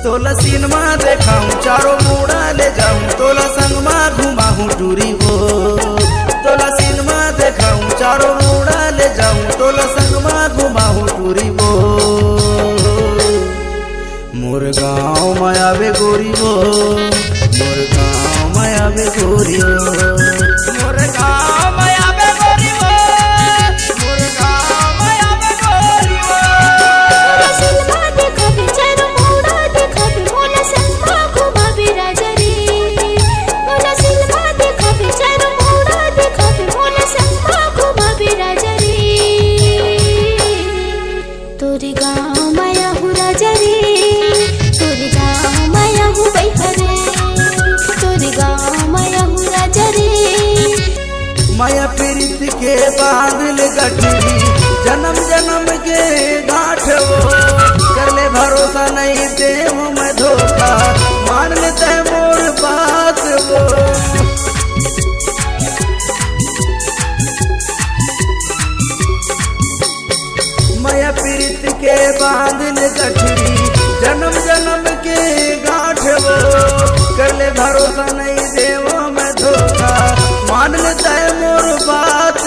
तोला सिनेमा देखाऊं चारों मुड़ा ले जाऊं तोला संग में घुमाऊं टूरी हो तोला सिनेमा देखाऊं चारों मुड़ा ले जाऊं तोला संग में घुमाऊं टूरी हो मोर गाँव में आवे गोरी हो मोर गाँव में आवे गोरी हो मोर गाँव में आवे गोरी हो मोर गाँव में आवे गोरी हो सिनेमा देखो बेचारो मोड़ा देखो मोला संगमा घुमावे राजा रे मोला सिनेमा देखो बेचारो मोड़ा देखो मोला संगमा घुमावे राजा रे तोरे गाँव माया हूँ राजा रे तोरे गाँव माया हूँ बैठरे तोरे गाँव माया हूँ राजा रे माया प्रीत के बांधल गठरी जन्म जन्म के गांठ वो कर ले भरोसा नहीं दे मैं धोखा मान लेते मोर बात वो माया प्रीत के बांधल गठरी जन्म जन्म